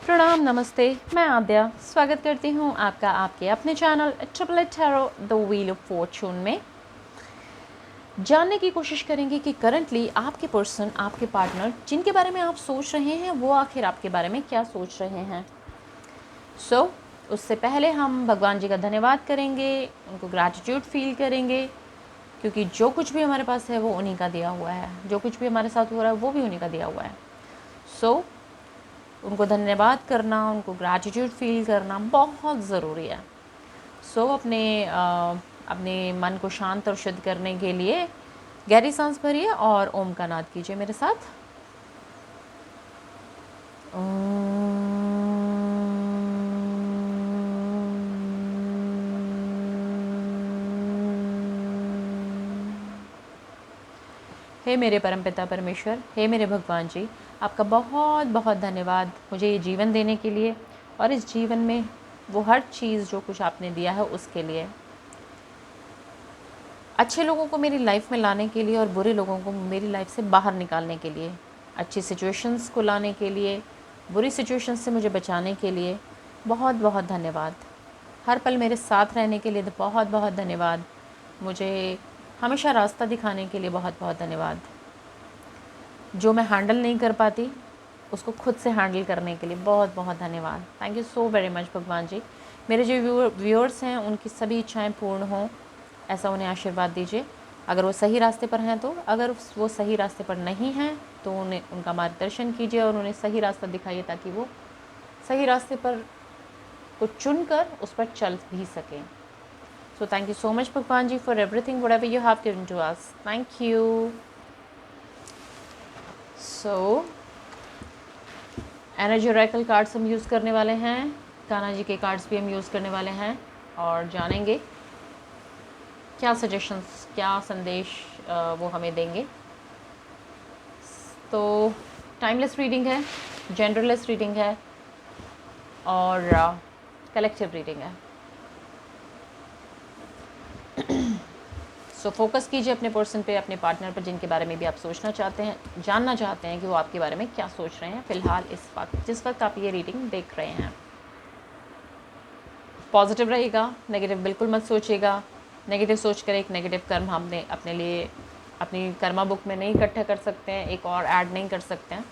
प्रणाम, नमस्ते। मैं आद्या स्वागत करती हूँ आपका आपके अपने channel triple eight tarot the wheel of fortune में। जानने की कोशिश करेंगे कि करंटली आपके पर्सन, आपके पार्टनर जिनके बारे में आप सोच रहे हैं, वो आखिर आपके बारे में क्या सोच रहे हैं। उससे पहले हम भगवान जी का धन्यवाद करेंगे, उनको ग्रैटिट्यूड फील करेंगे, क्योंकि जो कुछ भी हमारे पास है वो उन्हीं का दिया हुआ है, जो कुछ भी हमारे साथ हो रहा है वो भी उन्हीं का दिया हुआ है। उनको धन्यवाद करना, उनको ग्रैटिट्यूड फील करना बहुत ज़रूरी है। अपने मन को शांत और शुद्ध करने के लिए गहरी सांस भरिए और ओम का नाद कीजिए मेरे साथ। हे मेरे परमपिता परमेश्वर, हे मेरे भगवान जी, आपका बहुत बहुत धन्यवाद मुझे ये जीवन देने के लिए और इस जीवन में वो हर चीज़ जो कुछ आपने दिया है उसके लिए। अच्छे लोगों को मेरी लाइफ में लाने के लिए और बुरे लोगों को मेरी लाइफ से बाहर निकालने के लिए, अच्छी सिचुएशंस को लाने के लिए, बुरी सिचुएशंस से मुझे बचाने के लिए बहुत बहुत धन्यवाद। हर पल मेरे साथ रहने के लिए बहुत बहुत धन्यवाद। मुझे हमेशा रास्ता दिखाने के लिए बहुत बहुत धन्यवाद। जो मैं हैंडल नहीं कर पाती उसको खुद से हैंडल करने के लिए बहुत बहुत धन्यवाद। Thank you so very much भगवान जी। मेरे जो व्यूअर्स हैं उनकी सभी इच्छाएं पूर्ण हों, ऐसा उन्हें आशीर्वाद दीजिए। अगर वो सही रास्ते पर हैं तो, अगर वो सही रास्ते पर नहीं हैं तो उन्हें उनका मार्गदर्शन कीजिए और उन्हें सही रास्ता दिखाइए ताकि वो सही रास्ते पर को चुनकर उस पर चल भी सकें। So thank you so much भगवान ji for everything whatever you have given to us. Thank you. So energy oracle cards हम यूज़ करने वाले हैं, कान्हा जी के कार्ड्स भी हम यूज़ करने वाले हैं और जानेंगे क्या सजेशंस, क्या संदेश वो हमें देंगे। तो टाइमलेस रीडिंग है, जेंडरलेस रीडिंग है और कलेक्टिव रीडिंग है। फोकस कीजिए अपने पर्सन पे, अपने पार्टनर पर, जिनके बारे में भी आप सोचना चाहते हैं, जानना चाहते हैं कि वो आपके बारे में क्या सोच रहे हैं फ़िलहाल इस वक्त, जिस वक्त आप ये रीडिंग देख रहे हैं। पॉजिटिव रहेगा, नेगेटिव बिल्कुल मत सोचिएगा। नेगेटिव सोचकर एक नेगेटिव कर्म हमने अपने लिए अपनी कर्मा बुक में नहीं इकट्ठा कर सकते हैं, एक और ऐड नहीं कर सकते हैं।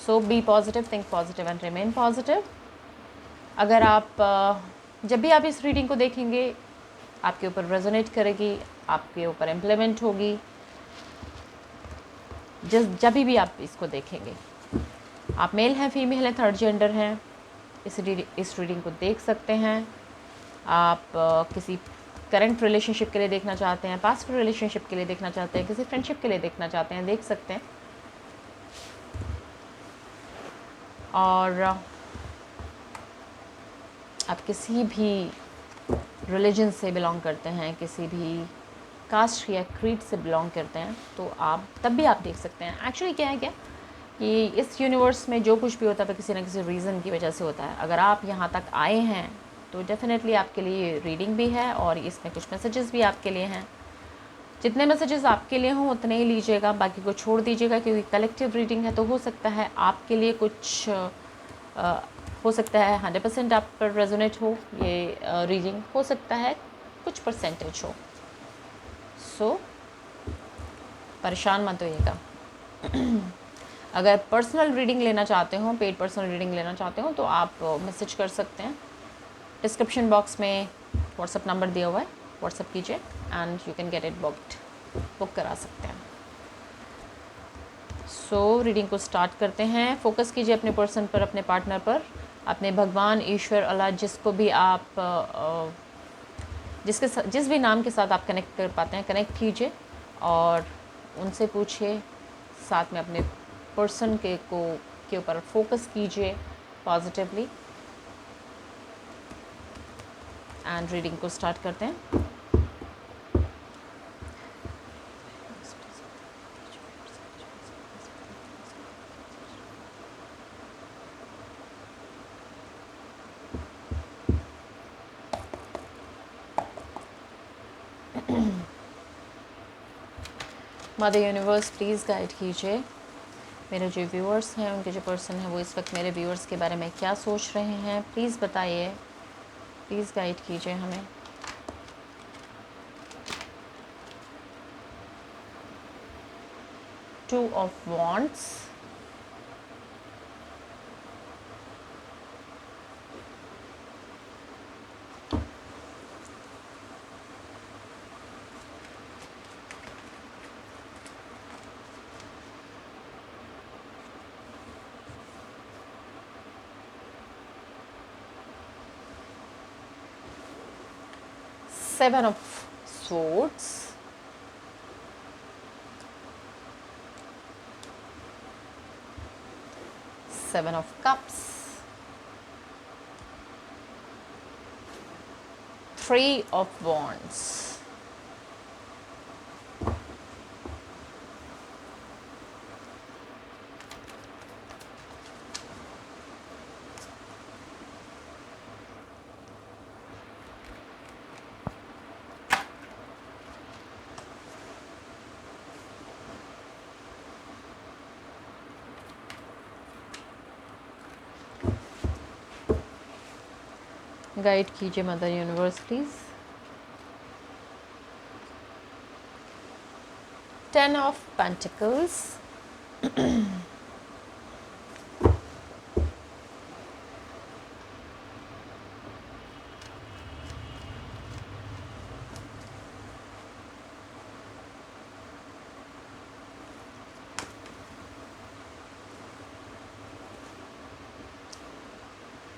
So be positive, think positive and remain positive. अगर आप जब भी आप इस रीडिंग को देखेंगे आपके ऊपर रेजोनेट करेगी, आपके ऊपर इम्प्लीमेंट होगी, जब भी आप इसको देखेंगे। आप मेल हैं, फीमेल हैं, थर्ड जेंडर हैं, इस रीडिंग को देख सकते हैं। आप किसी करंट रिलेशनशिप के लिए देखना चाहते हैं, पास्ट रिलेशनशिप के लिए देखना चाहते हैं, किसी फ्रेंडशिप के लिए देखना चाहते हैं, देख सकते हैं। और आप किसी भी रिलीजन से बिलोंग करते हैं, किसी भी कास्ट या क्रीड से बिलोंग करते हैं, तो आप तब भी आप देख सकते हैं। एक्चुअली क्या है कि इस यूनिवर्स में जो कुछ भी होता है तो किसी न किसी रीज़न की वजह से होता है। अगर आप यहाँ तक आए हैं तो डेफिनेटली आपके लिए रीडिंग भी है और इसमें कुछ मैसेजेस भी आपके लिए हैं। जितने मैसेजेस आपके लिए हों उतने ही लीजिएगा, बाकी को छोड़ दीजिएगा, क्योंकि कलेक्टिव रीडिंग है तो हो सकता है आपके लिए कुछ हो सकता है 100% आप पर रेजोनेट हो ये रीडिंग, हो सकता है कुछ परसेंटेज हो। सो परेशान मत होइएगा। अगर पर्सनल रीडिंग लेना चाहते हो, पेड पर्सनल रीडिंग लेना चाहते हो तो आप मैसेज कर सकते हैं। डिस्क्रिप्शन बॉक्स में व्हाट्सअप नंबर दिया हुआ है, व्हाट्सअप कीजिए and you can get it book करा सकते हैं। रीडिंग को स्टार्ट करते हैं। फोकस कीजिए अपने पर्सन पर, अपने पार्टनर पर, अपने भगवान, ईश्वर, अल्लाह, जिसको भी आप जिस भी नाम के साथ आप कनेक्ट कर पाते हैं कनेक्ट कीजिए और उनसे पूछिए। साथ में अपने पर्सन के ऊपर फोकस कीजिए पॉजिटिवली एंड रीडिंग को स्टार्ट करते हैं। मदर यूनिवर्स प्लीज़ गाइड कीजिए मेरे जो व्यूअर्स हैं, उनके जो पर्सन हैं, वो इस वक्त मेरे व्यूअर्स के बारे में क्या सोच रहे हैं, प्लीज़ बताइए, प्लीज़ गाइड कीजिए हमें। Two of wands, seven of swords, seven of cups, three of wands, guide कीजिए mother universe please. Ten of pentacles,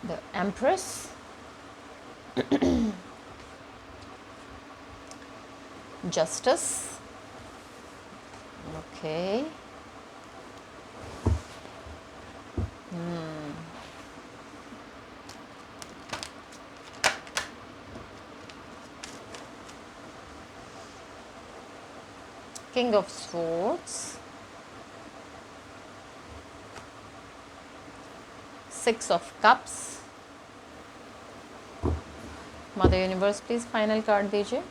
the empress, justice, okay, king of swords, six of cups। Mother universe please final card दीजिए।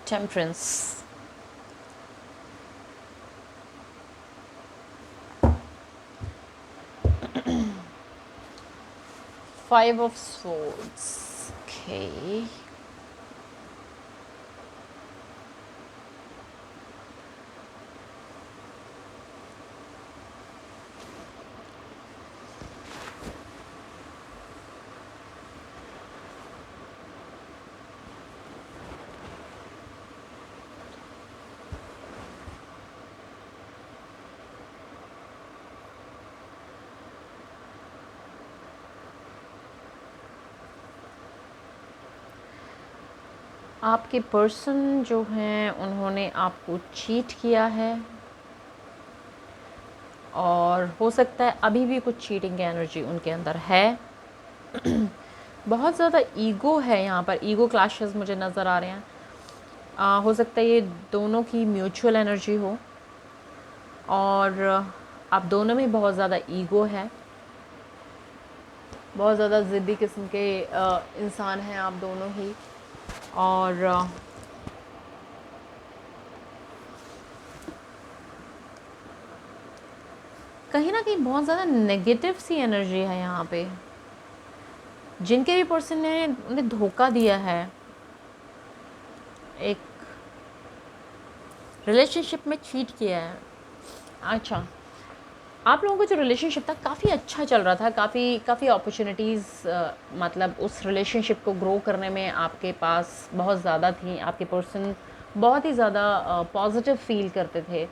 Temperance, five of swords, okay, आपके person जो हैं उन्होंने आपको cheat किया है और हो सकता है अभी भी कुछ चीटिंग की एनर्जी उनके अंदर है। बहुत ज़्यादा ईगो है यहाँ पर, ईगो क्लैशेस मुझे नज़र आ रहे हैं। हो सकता है ये दोनों की म्यूचुअल एनर्जी हो और आप दोनों में बहुत ज़्यादा ईगो है, बहुत ज़्यादा ज़िद्दी किस्म के इंसान हैं आप दोनों ही। और कहीं ना कहीं बहुत ज़्यादा नेगेटिव सी एनर्जी है यहाँ पे। जिनके भी पर्सन ने उन्हें धोखा दिया है, एक रिलेशनशिप में चीट किया है। अच्छा, आप लोगों का जो रिलेशनशिप था काफ़ी अच्छा चल रहा था, काफ़ी अपॉर्चुनिटीज़ मतलब उस रिलेशनशिप को ग्रो करने में आपके पास बहुत ज़्यादा थी। आपके पर्सन बहुत ही ज़्यादा पॉजिटिव फील करते थे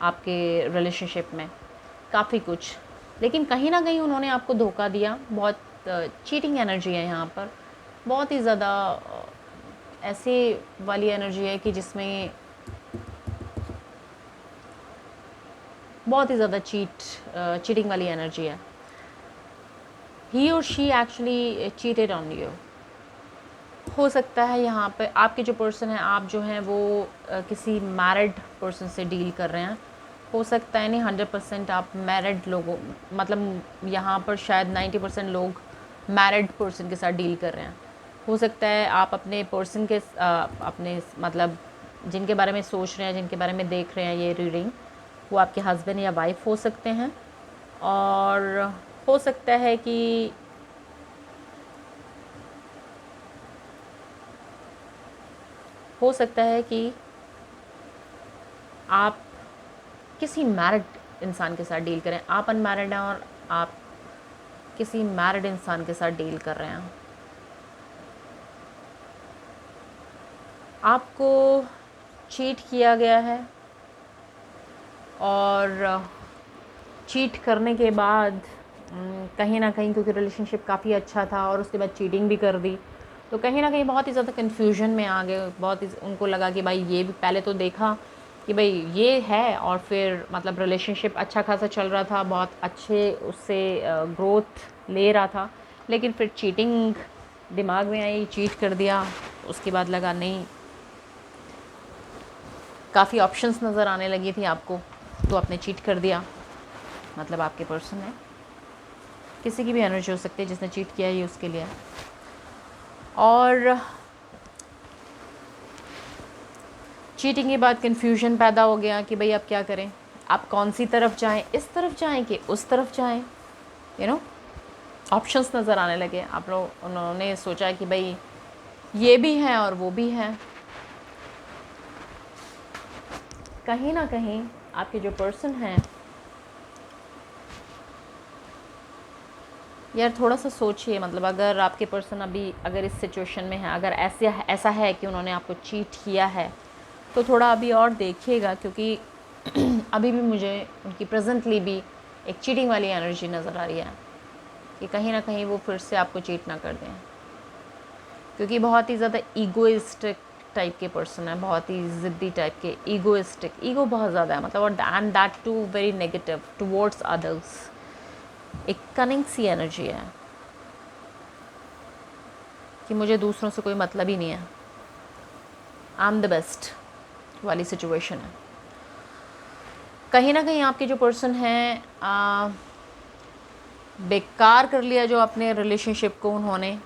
आपके रिलेशनशिप में, काफ़ी कुछ। लेकिन कहीं ना कहीं उन्होंने आपको धोखा दिया। बहुत चीटिंग एनर्जी है यहाँ पर, बहुत ही ज़्यादा ऐसी वाली एनर्जी है कि जिसमें बहुत ही ज़्यादा चीटिंग वाली एनर्जी है। ही और she actually cheated on you. हो सकता है यहाँ पे आपके जो पर्सन है, आप जो हैं वो किसी मैरिड पर्सन से डील कर रहे हैं। हो सकता है नहीं 100% आप मैरिड लोगों, मतलब यहाँ पर शायद 90% लोग मैरिड पर्सन के साथ डील कर रहे हैं। हो सकता है आप अपने पर्सन के अपने मतलब जिनके बारे में सोच रहे हैं, जिनके बारे में देख रहे हैं ये रीडिंग, वो आपके हस्बैंड या वाइफ हो सकते हैं। और हो सकता है कि आप किसी मैरिड इंसान के साथ डील करें। आप अनमैरिड हैं और आप किसी मैरिड इंसान के साथ डील कर रहे हैं। आपको चीट किया गया है और चीट करने के बाद कहीं ना कहीं, क्योंकि रिलेशनशिप काफ़ी अच्छा था और उसके बाद चीटिंग भी कर दी, तो कहीं ना कहीं बहुत ही ज़्यादा कन्फ्यूजन में आ गए। बहुत ही उनको लगा कि भाई ये भी पहले तो देखा कि भाई ये है, और फिर मतलब रिलेशनशिप अच्छा खासा चल रहा था, बहुत अच्छे उससे ग्रोथ ले रहा था, लेकिन फिर चीटिंग दिमाग में आई, चीट कर दिया। उसके बाद लगा नहीं, काफ़ी ऑप्शंस नज़र आने लगी थी आपको, तो आपने चीट कर दिया। मतलब आपके पर्सन है, किसी की भी एनर्जी हो सकती है जिसने चीट किया है, उसके लिए। और चीटिंग के बाद कन्फ्यूजन पैदा हो गया कि भाई अब क्या करें, आप कौन सी तरफ जाएं, इस तरफ जाएं कि उस तरफ जाएं, यू नो ऑप्शंस नज़र आने लगे। आप लोग, उन्होंने सोचा कि भाई ये भी है और वो भी है। कहीं ना कहीं आपके जो पर्सन हैं, यार थोड़ा सा सोचिए, मतलब अगर आपके पर्सन अभी अगर इस सिचुएशन में है, अगर ऐसा है कि उन्होंने आपको चीट किया है, तो थोड़ा अभी और देखिएगा, क्योंकि अभी भी मुझे उनकी प्रेजेंटली भी एक चीटिंग वाली एनर्जी नज़र आ रही है कि कहीं ना कहीं वो फिर से आपको चीट ना कर दें, क्योंकि बहुत ही ज़्यादा ईगोइस्टिक टाइप के पर्सन है, बहुत ही ज़िद्दी टाइप के, ईगोइस्टिक, ईगो बहुत ज़्यादा है, मतलब, और and that too very negative towards others. एक कनिंग सी एनर्जी है कि मुझे दूसरों से कोई मतलब ही नहीं है, आई एम द बेस्ट वाली सिचुएशन है। कहीं ना कहीं आपके जो पर्सन हैं, बेकार कर लिया जो अपने रिलेशनशिप को उन्होंने,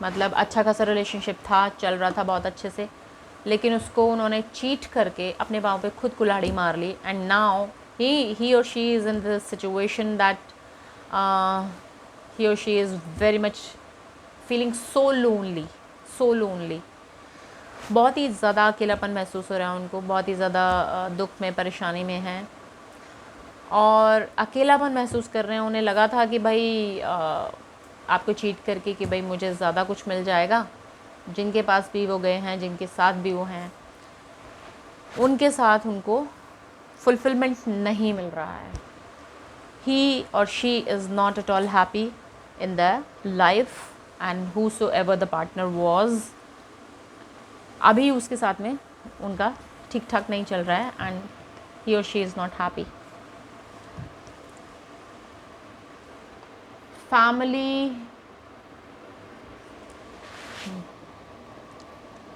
मतलब अच्छा खासा रिलेशनशिप था, चल रहा था बहुत अच्छे से, लेकिन उसको उन्होंने चीट करके अपने पाँव पे खुद कुल्हाड़ी मार ली। एंड नाउ ही और she is in the situation that he और she is very much feeling so lonely. बहुत ही ज़्यादा अकेलापन महसूस हो रहा है उनको, बहुत ही ज़्यादा दुख में, परेशानी में हैं और अकेलापन महसूस कर रहे हैं। उन्हें लगा था कि भाई आपको चीट करके कि भाई मुझे ज़्यादा कुछ मिल जाएगा, जिनके पास भी वो गए हैं, जिनके साथ भी वो हैं, उनके साथ उनको फुलफिलमेंट नहीं मिल रहा है। ही और she is not at all happy in the life, and whosoever the partner was, अभी उसके साथ में उनका ठीक ठाक नहीं चल रहा है, एंड ही और she is not happy. Family,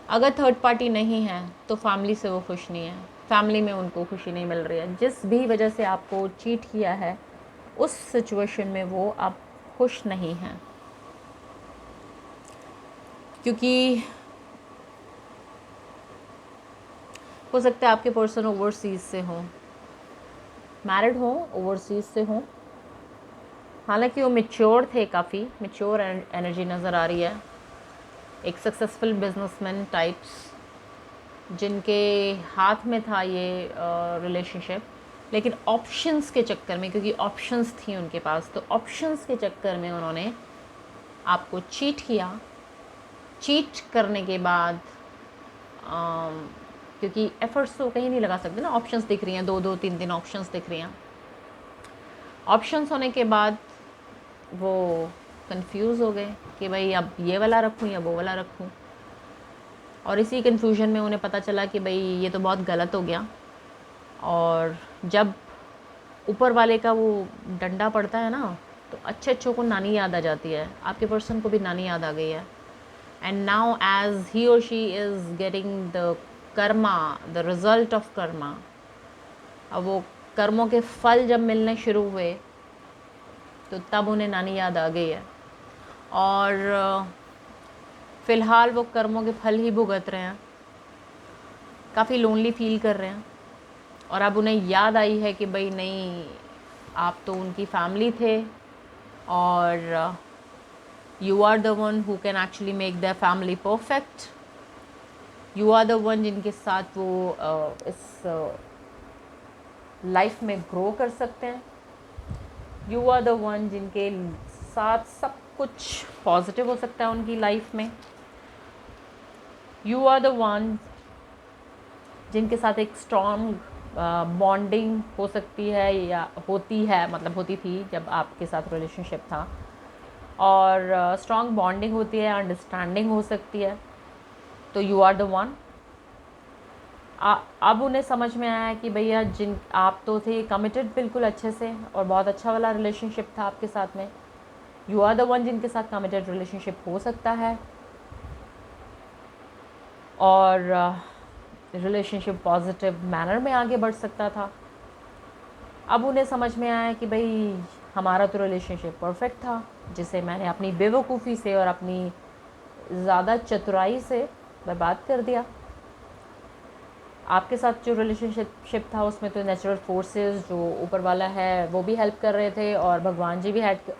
अगर थर्ड पार्टी नहीं है तो फैमिली से वो खुश नहीं है, फैमिली में उनको खुशी नहीं मिल रही है। जिस भी वजह से आपको चीट किया है, उस सिचुएशन में वो आप खुश नहीं हैं, क्योंकि हो सकता है आपके पर्सन ओवरसीज़ से हों, मैरिड हों, ओवरसीज़ से हों। हालांकि वो मैच्योर थे, काफ़ी मैच्योर एनर्जी नज़र आ रही है, एक सक्सेसफुल बिजनेसमैन टाइप्स, जिनके हाथ में था ये रिलेशनशिप, लेकिन ऑप्शंस के चक्कर में, क्योंकि ऑप्शंस थी उनके पास, तो ऑप्शंस के चक्कर में उन्होंने आपको चीट किया। चीट करने के बाद क्योंकि एफर्ट्स तो कहीं नहीं लगा सकते ना, ऑप्शंस दिख रही हैं, 2-2, 3-3 ऑप्शंस दिख रही हैं। ऑप्शंस होने के बाद वो कंफ्यूज हो गए कि भाई अब ये वाला रखूँ या वो वाला रखूँ। और इसी कन्फ्यूजन में उन्हें पता चला कि भाई ये तो बहुत गलत हो गया। और जब ऊपर वाले का वो डंडा पड़ता है ना, तो अच्छे अच्छों को नानी याद आ जाती है। आपके पर्सन को भी नानी याद आ गई है। एंड नाउ एज ही और she is getting the Karma, the result of Karma, अब वो कर्मों के फल जब मिलने शुरू हुए तो तब उन्हें नानी याद आ गई है। और फ़िलहाल वो कर्मों के फल ही भुगत रहे हैं, काफ़ी लोनली फील कर रहे हैं। और अब उन्हें याद आई है कि भाई नहीं, आप तो उनकी फैमिली थे और you are the one who can actually make the family perfect. You are the one जिनके साथ वो इस लाइफ में ग्रो कर सकते हैं। यू आर द वन जिनके साथ सब कुछ पॉजिटिव हो सकता है उनकी लाइफ में। यू आर द वन जिनके साथ एक स्ट्रॉन्ग बॉन्डिंग हो सकती है या होती है, मतलब होती थी जब आपके साथ रिलेशनशिप था। और स्ट्रॉन्ग बॉन्डिंग होती है, अंडरस्टैंडिंग हो सकती है। तो यू आर द वन। अब उन्हें समझ में आया कि भैया जिन आप तो थे कमिटेड बिल्कुल अच्छे से, और बहुत अच्छा वाला रिलेशनशिप था आपके साथ में। यू आर द वन जिनके साथ कमिटेड रिलेशनशिप हो सकता है और रिलेशनशिप पॉजिटिव मैनर में आगे बढ़ सकता था। अब उन्हें समझ में आया कि भाई हमारा तो रिलेशनशिप परफेक्ट था, जिसे मैंने अपनी बेवकूफ़ी से और अपनी ज़्यादा चतुराई से बर्बाद कर दिया। आपके साथ जो रिलेशनशिप था उसमें तो नेचुरल फोर्सेस जो ऊपर वाला है वो भी हेल्प कर रहे थे, और भगवान जी भी हेल्प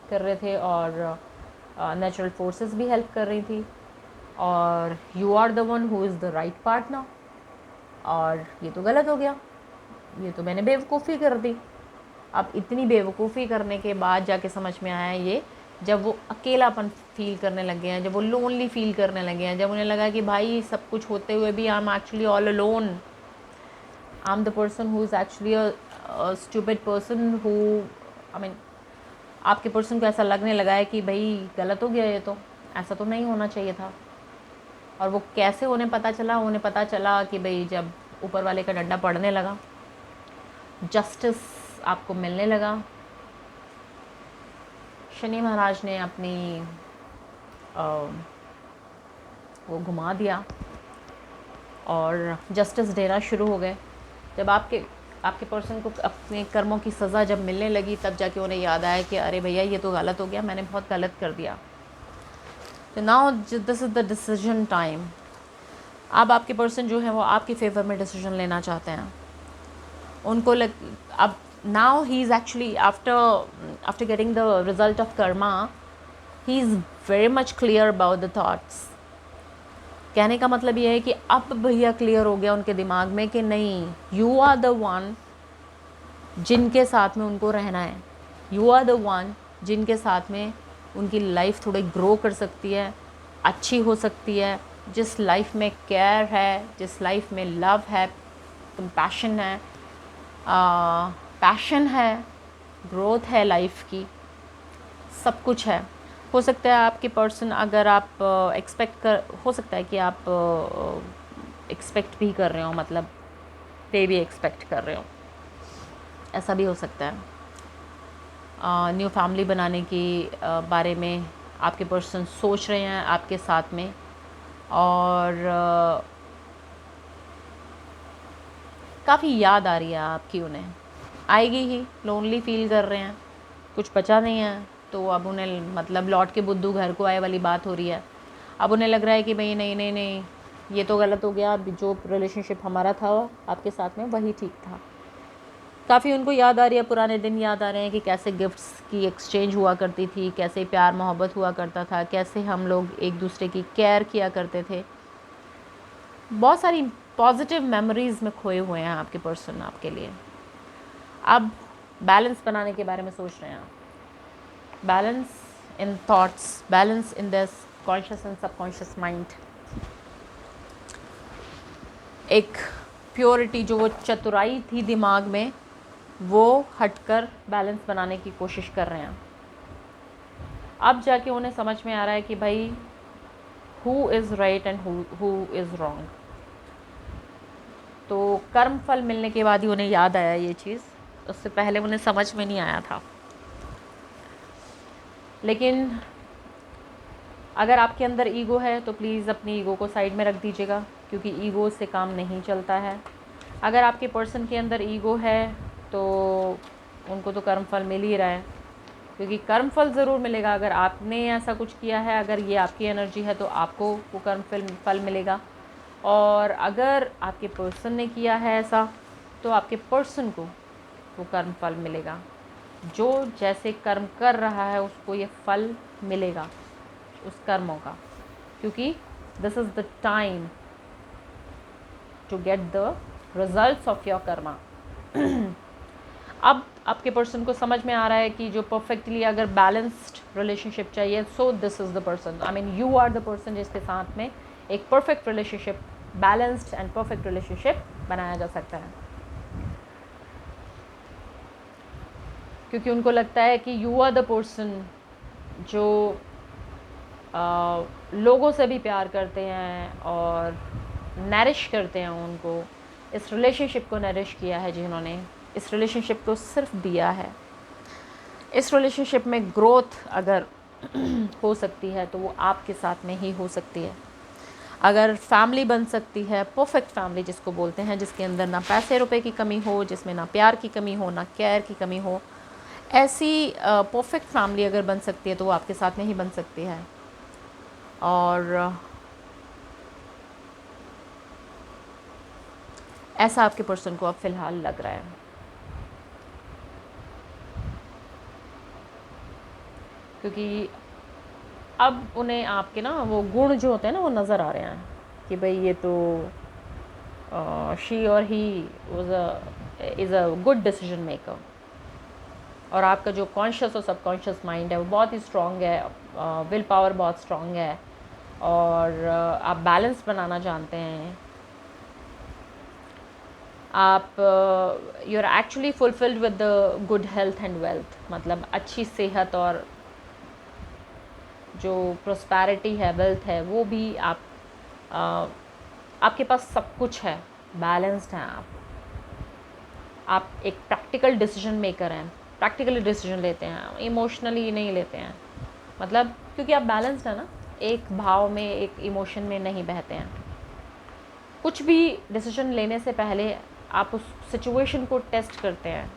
कर रहे थे, और नेचुरल फोर्सेस भी हेल्प कर रही थी। और you are the one who is the right partner. और ये तो गलत हो गया, ये तो मैंने बेवकूफ़ी कर दी। अब इतनी बेवकूफ़ी करने के बाद जाके समझ में आया ये, जब वो अकेलापन फील करने लगे हैं, जब वो लोनली फील करने लगे हैं, जब उन्हें लगा कि भाई सब कुछ होते हुए भी I am actually all alone, I am the person who is actually a stupid person who, I mean आपके पर्सन को ऐसा लगने लगा है कि भाई गलत हो गया, ये तो ऐसा तो नहीं होना चाहिए था। और वो कैसे उन्हें पता चला? उन्हें पता चला कि भाई जब ऊपर वाले का डंडा पड़ने लगा, जस्टिस आपको मिलने लगा, शनि महाराज ने अपनी वो घुमा दिया और जस्टिस देना शुरू हो गए। जब आपके पर्सन को अपने कर्मों की सज़ा जब मिलने लगी, तब जाके उन्हें याद आया कि अरे भैया ये तो गलत हो गया, मैंने बहुत गलत कर दिया। तो now this is the decision time. अब आपके पर्सन जो है वो आपके फेवर में डिसीजन लेना चाहते हैं। उनको अब now he is actually after getting the result of karma, he is very much clear about the thoughts. कहने का मतलब ये है कि अब भैया क्लियर हो गया उनके दिमाग में कि नहीं, यू आर द वन जिनके साथ में उनको रहना है। यू आर द वन जिनके साथ में उनकी लाइफ थोड़ी ग्रो कर सकती है, अच्छी हो सकती है, जिस लाइफ में केयर है, जिस लाइफ में लव है, कंपैशन है, पैशन है, ग्रोथ है लाइफ की, सब कुछ है। हो सकता है आपके पर्सन, अगर आप हो सकता है कि आप एक्सपेक्ट भी कर रहे हो, मतलब पे भी एक्सपेक्ट कर रहे हो, ऐसा भी हो सकता है। न्यू फैमिली बनाने की बारे में आपके पर्सन सोच रहे हैं आपके साथ में, और काफ़ी याद आ रही है आपकी, उन्हें आएगी ही, लोनली फील कर रहे हैं, कुछ बचा नहीं है, तो अब उन्हें मतलब लौट के बुद्धू घर को आए वाली बात हो रही है। अब उन्हें लग रहा है कि भाई नहीं नहीं नहीं, ये तो गलत हो गया, जो रिलेशनशिप हमारा था आपके साथ में वही ठीक था। काफ़ी उनको याद आ रही है, पुराने दिन याद आ रहे हैं कि कैसे गिफ्ट्स की एक्सचेंज हुआ करती थी, कैसे प्यार मोहब्बत हुआ करता था, कैसे हम लोग एक दूसरे की केयर किया करते थे। बहुत सारी पॉजिटिव मेमोरीज़ में खोए हुए हैं आपके पर्सन आपके लिए। अब बैलेंस बनाने के बारे में सोच रहे हैं, balance in thoughts, balance in this conscious and subconscious mind. एक प्योरिटी, जो वो चतुराई थी दिमाग में, वो हटकर बैलेंस बनाने की कोशिश कर रहे हैं। अब जाके उन्हें समझ में आ रहा है कि भाई who is right and who is wrong. तो कर्म फल मिलने के बाद ही उन्हें याद आया ये चीज़, उससे पहले उन्हें समझ में नहीं आया था। लेकिन अगर आपके अंदर ईगो है तो प्लीज़ अपनी ईगो को साइड में रख दीजिएगा, क्योंकि ईगो से काम नहीं चलता है। अगर आपके पर्सन के अंदर ईगो है तो उनको तो कर्म फल मिल ही रहा है, क्योंकि कर्म फल ज़रूर मिलेगा। अगर आपने ऐसा कुछ किया है, अगर ये आपकी एनर्जी है तो आपको वो कर्म फल मिलेगा, और अगर आपके पर्सन ने किया है ऐसा तो आपके पर्सन को वो कर्म फल मिलेगा। जो जैसे कर्म कर रहा है उसको ये फल मिलेगा उस कर्मों का, क्योंकि this is the time to get the results of your karma. अब आपके पर्सन को समझ में आ रहा है कि जो परफेक्टली अगर बैलेंस्ड रिलेशनशिप चाहिए, so this is the person, I mean you are the person जिसके साथ में एक perfect relationship, balanced and perfect relationship बनाया जा सकता है। क्योंकि उनको लगता है कि यू आर द पर्सन जो लोगों से भी प्यार करते हैं और नरिश करते हैं उनको। इस रिलेशनशिप को नरिश किया है जिन्होंने, इस रिलेशनशिप को सिर्फ दिया है। इस रिलेशनशिप में ग्रोथ अगर हो सकती है तो वो आपके साथ में ही हो सकती है। अगर फैमिली बन सकती है, परफेक्ट फैमिली जिसको बोलते हैं, जिसके अंदर ना पैसे रुपए की कमी हो, जिसमें ना प्यार की कमी हो, ना केयर की कमी हो, ऐसी परफेक्ट फैमिली अगर बन सकती है तो वो आपके साथ में ही बन सकती है। और ऐसा आपके पर्सन को अब फ़िलहाल लग रहा है। क्योंकि अब उन्हें आपके ना वो गुण जो होते हैं ना वो नज़र आ रहे हैं कि भाई ये तो शी और he is a good decision maker. और आपका जो कॉन्शियस और सबकॉन्शियस माइंड है वो बहुत ही स्ट्रॉन्ग है, विल पावर बहुत स्ट्रॉन्ग है, और आप बैलेंस बनाना जानते हैं। आप you are actually fulfilled with the good health and wealth, मतलब अच्छी सेहत और जो प्रोस्पैरिटी है, वेल्थ है, वो भी आपके पास सब कुछ है, बैलेंस्ड हैं आप एक प्रैक्टिकल डिसीजन मेकर हैं, प्रैक्टिकली डिसीजन लेते हैं, इमोशनली नहीं लेते हैं। मतलब क्योंकि आप बैलेंस्ड है ना, एक भाव में, एक इमोशन में नहीं बहते हैं। कुछ भी डिसीजन लेने से पहले आप उस सिचुएशन को टेस्ट करते हैं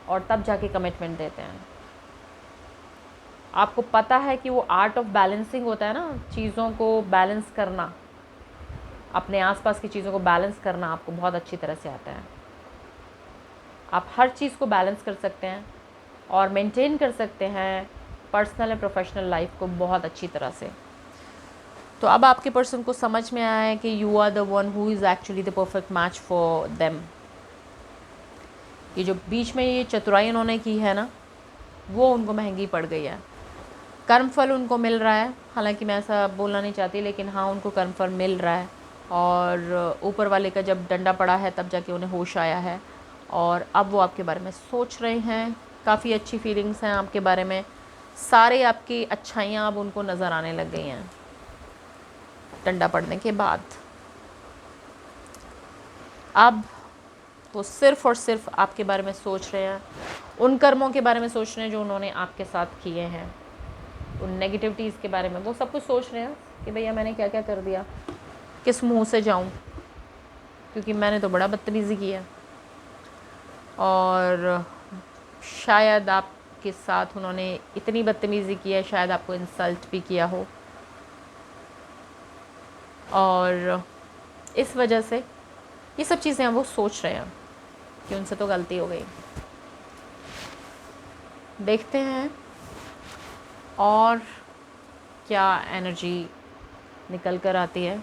और तब जाके कमिटमेंट देते हैं। आपको पता है कि वो आर्ट ऑफ बैलेंसिंग होता है ना, चीज़ों को बैलेंस करना, अपने आसपास की चीज़ों को बैलेंस करना आपको बहुत अच्छी तरह से आता है। आप हर चीज़ को बैलेंस कर सकते हैं और मेंटेन कर सकते हैं पर्सनल एंड प्रोफेशनल लाइफ को बहुत अच्छी तरह से। तो अब आपके पर्सन को समझ में आया है कि you are the one who is actually the perfect match for them. ये जो बीच में ये चतुराई उन्होंने की है ना, वो उनको महंगी पड़ गई है। कर्म फल उनको मिल रहा है, हालांकि मैं ऐसा बोलना नहीं चाहती, लेकिन हाँ उनको कर्म फल मिल रहा है। और ऊपर वाले का जब डंडा पड़ा है तब जाके उन्हें होश आया है, और अब वो आपके बारे में सोच रहे हैं। काफ़ी अच्छी फीलिंग्स हैं आपके बारे में, सारे आपकी अच्छाइयाँ अब उनको नज़र आने लग गई हैं डंडा पड़ने के बाद। अब वो सिर्फ़ और सिर्फ आपके बारे में सोच रहे हैं, उन कर्मों के बारे में सोच रहे हैं जो उन्होंने आपके साथ किए हैं, उन नेगेटिविटीज़ के बारे में वो सब कुछ सोच रहे हैं कि भैया मैंने क्या क्या कर दिया, किस मुंह से जाऊं, क्योंकि मैंने तो बड़ा बदतमीज़ी किया। और शायद आपके साथ उन्होंने इतनी बदतमीज़ी की है, शायद आपको इंसल्ट भी किया हो, और इस वजह से ये सब चीज़ें वो सोच रहे हैं कि उनसे तो गलती हो गई। देखते हैं और क्या एनर्जी निकल कर आती है।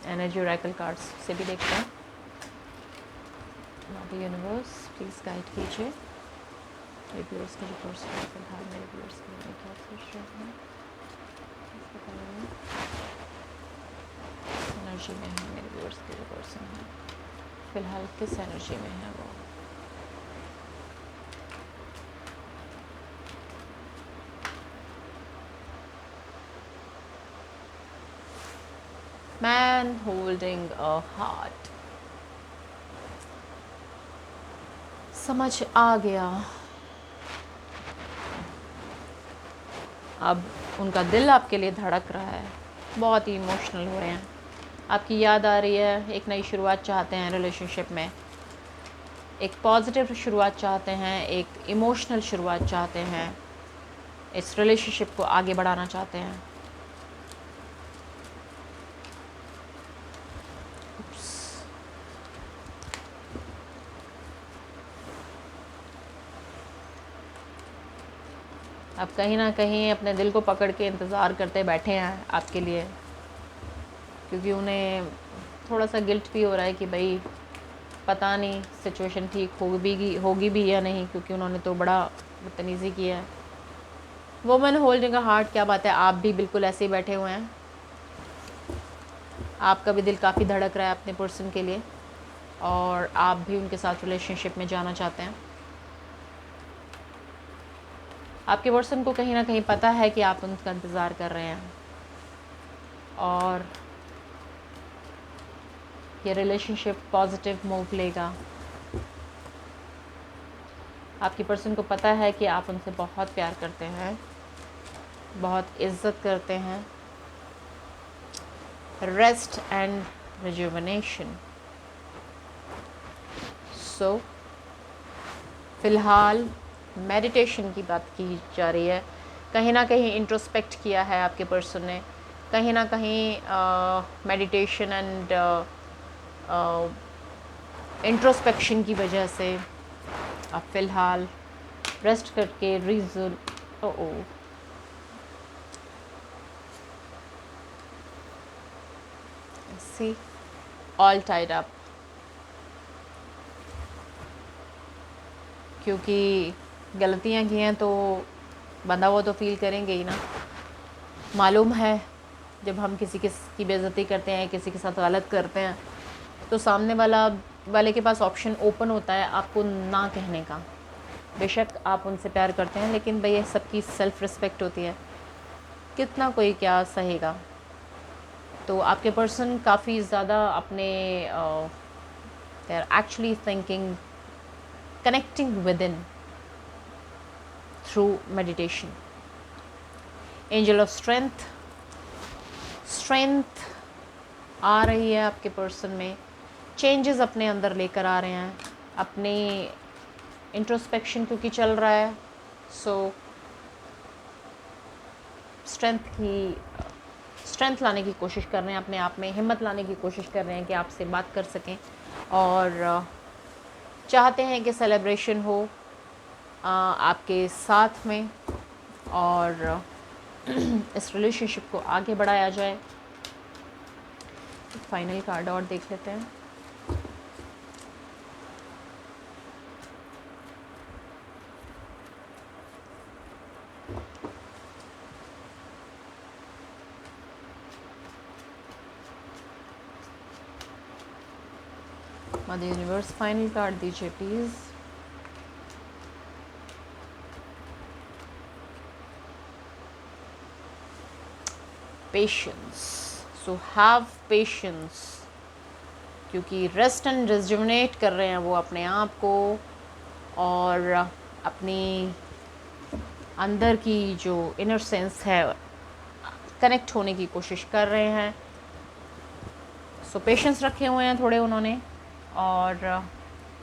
एनर्जी ओरेकल कार्ड्स से भी देखते हैं। द यूनिवर्स प्लीज़ गाइड कीजिए मेरे व्यूअर्स का जो पर्सन है फिलहाल, मेरे व्यूअर्स के लिए क्या सोच रहे हैं, एनर्जी में है मेरे व्यूअर्स के जो पर्सन है फिलहाल, किस एनर्जी में है वो। woman holding a heart. समझ आ गया, अब उनका दिल आपके लिए धड़क रहा है, बहुत ही इमोशनल हो रहे हैं, आपकी याद आ रही है, एक नई शुरुआत चाहते हैं रिलेशनशिप में, एक पॉजिटिव शुरुआत चाहते हैं, एक इमोशनल शुरुआत चाहते हैं, इस रिलेशनशिप को आगे बढ़ाना चाहते हैं। अब कहीं ना कहीं अपने दिल को पकड़ के इंतज़ार करते बैठे हैं आपके लिए, क्योंकि उन्हें थोड़ा सा गिल्ट भी हो रहा है कि भाई पता नहीं सिचुएशन ठीक होगी भी या नहीं, क्योंकि उन्होंने तो बड़ा बदतमीज़ी किया है। वुमन होल्डिंग अ हार्ट, क्या बात है, आप भी बिल्कुल ऐसे ही बैठे हुए हैं, आपका भी दिल काफ़ी धड़क रहा है अपने पर्सन के लिए, और आप भी उनके साथ रिलेशनशिप में जाना चाहते हैं। आपके पर्सन को कहीं ना कहीं पता है कि आप उनका इंतज़ार कर रहे हैं, और ये रिलेशनशिप पॉजिटिव मूव लेगा। आपके पर्सन को पता है कि आप उनसे बहुत प्यार करते हैं, बहुत इज्जत करते हैं। Rest and rejuvenation. सो फ़िलहाल मेडिटेशन की बात की जा रही है, कहीं ना कहीं इंट्रोस्पेक्ट किया है आपके पर्सन ने, कहीं ना कहीं मेडिटेशन एंड इंट्रोस्पेक्शन की वजह से अब फ़िलहाल रेस्ट करके सी ऑल टाइड अप, क्योंकि गलतियाँ की हैं तो बंदा वो तो फील करेंगे ही ना। मालूम है जब हम किसी की बेइज्जती करते हैं, किसी के साथ गलत करते हैं, तो सामने वाले के पास ऑप्शन ओपन होता है आपको ना कहने का। बेशक आप उनसे प्यार करते हैं, लेकिन भैया सबकी सेल्फ़ रिस्पेक्ट होती है, कितना कोई क्या सहेगा। तो आपके पर्सन काफ़ी ज़्यादा अपने they are actually thinking, connecting with in through meditation. Angel of strength आ रही है आपके पर्सन में, चेंजेस अपने अंदर लेकर आ रहे हैं, अपने इंट्रोस्पेक्शन क्योंकि चल रहा है, सो स्ट्रेंथ लाने की कोशिश कर रहे हैं, अपने आप में हिम्मत लाने की कोशिश कर रहे हैं कि आपसे बात कर सकें, और चाहते हैं कि सेलिब्रेशन हो आपके साथ में, और इस रिलेशनशिप को आगे बढ़ाया जाए। फाइनल कार्ड और देख लेते हैं। मदर यूनिवर्स फाइनल कार्ड दीजिए please. Patience, so have patience, क्योंकि रेस्ट एंड रिजुविनेट कर रहे हैं वो अपने आप को, और अपनी अंदर की जो इनर सेंस है कनेक्ट होने की कोशिश कर रहे हैं। सो पेशेंस रखे हुए हैं थोड़े उन्होंने, और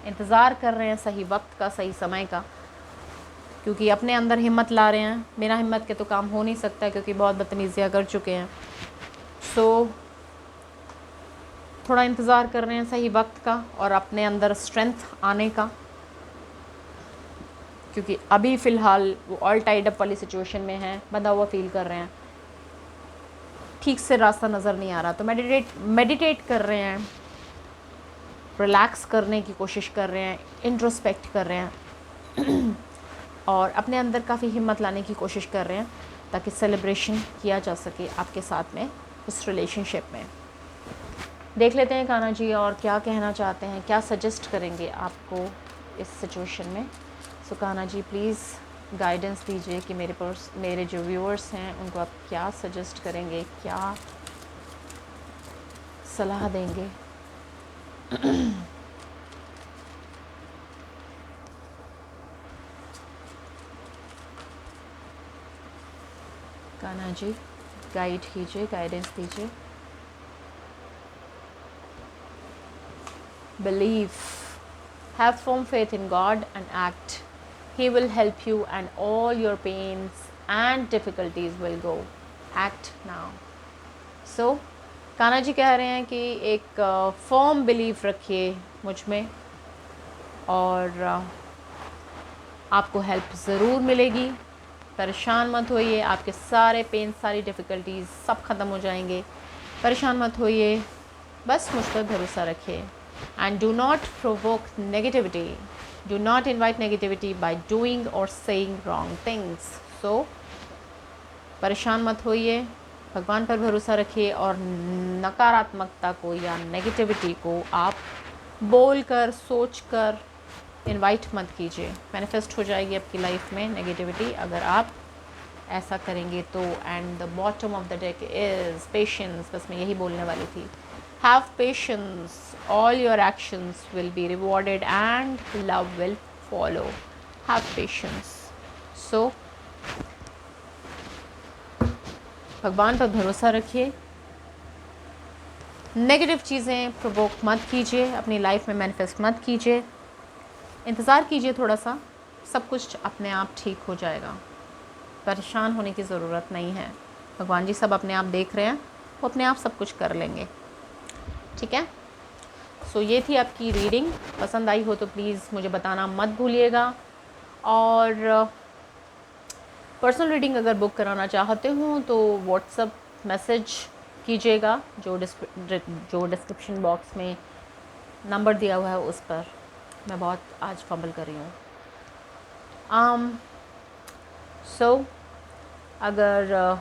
इंतज़ार कर रहे हैं सही वक्त का, सही समय का, क्योंकि अपने अंदर हिम्मत ला रहे हैं। बिना हिम्मत के तो काम हो नहीं सकता, क्योंकि बहुत बदतमीज़ियाँ कर चुके हैं। सो थोड़ा इंतज़ार कर रहे हैं सही वक्त का और अपने अंदर स्ट्रेंथ आने का, क्योंकि अभी फ़िलहाल वो ऑल टाइड अप वाली सिचुएशन में है, बंधा हुआ फील कर रहे हैं, ठीक से रास्ता नज़र नहीं आ रहा। तो मेडिटेट कर रहे हैं, रिलैक्स करने की कोशिश कर रहे हैं, इंट्रोस्पेक्ट कर रहे हैं और अपने अंदर काफ़ी हिम्मत लाने की कोशिश कर रहे हैं, ताकि सेलिब्रेशन किया जा सके आपके साथ में उस रिलेशनशिप में। देख लेते हैं कान्हा जी और क्या कहना चाहते हैं, क्या सजेस्ट करेंगे आपको इस सिचुएशन में। सो कान्हा जी प्लीज़ गाइडेंस दीजिए कि मेरे जो व्यूअर्स हैं उनको आप क्या सजेस्ट करेंगे, क्या सलाह देंगे। कान्हा जी गाइड कीजिए, गाइडेंस दीजिए। Believe, have firm faith in God and act. He will help you and all your pains and difficulties will go. Act now. So, Kanha ji कह रहे हैं कि एक फर्म बिलीफ रखिए मुझ में और आपको हेल्प ज़रूर मिलेगी। परेशान मत होइए, आपके सारे पेन, सारी डिफ़िकल्टीज़ सब ख़त्म हो जाएंगे। परेशान मत होइए, बस मुझ पर भरोसा रखिए। And do not provoke negativity. Do not invite negativity by doing or saying wrong things. So, परेशान मत होइए, भगवान पर भरोसा रखिए और नकारात्मकता को या नेगेटिविटी को आप बोलकर, सोचकर इनवाइट मत कीजिए। मैनिफेस्ट हो जाएगी आपकी लाइफ में नेगेटिविटी अगर आप ऐसा करेंगे तो। And the bottom of the deck is patience. बस मैं यही बोलने वाली थी। Have patience, all your actions will be rewarded and love will follow. Have patience. So, भगवान पर भरोसा रखिए, नेगेटिव चीज़ें प्रोवोक मत कीजिए, अपनी लाइफ में मैनिफेस्ट मत कीजिए, इंतज़ार कीजिए थोड़ा सा, सब कुछ अपने आप ठीक हो जाएगा। परेशान होने की ज़रूरत नहीं है, भगवान जी सब अपने आप देख रहे हैं, वो अपने आप सब कुछ कर लेंगे। ठीक है। सो ये थी आपकी रीडिंग। पसंद आई हो तो प्लीज़ मुझे बताना मत भूलिएगा। और पर्सनल रीडिंग अगर बुक कराना चाहते हो तो व्हाट्सएप मैसेज कीजिएगा, जो डिस्क्रिप्शन बॉक्स में नंबर दिया हुआ है उस पर। मैं बहुत आज फंबल कर रही हूँ। सो अगर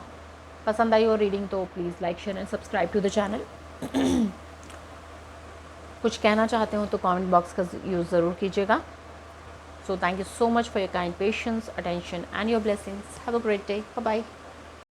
पसंद आई हो रीडिंग तो please like, share and subscribe to the channel. कुछ कहना चाहते हो तो कमेंट बॉक्स का यूज़ ज़रूर कीजिएगा। So thank you so much for your kind patience, attention and your blessings. Have a great day. Bye bye.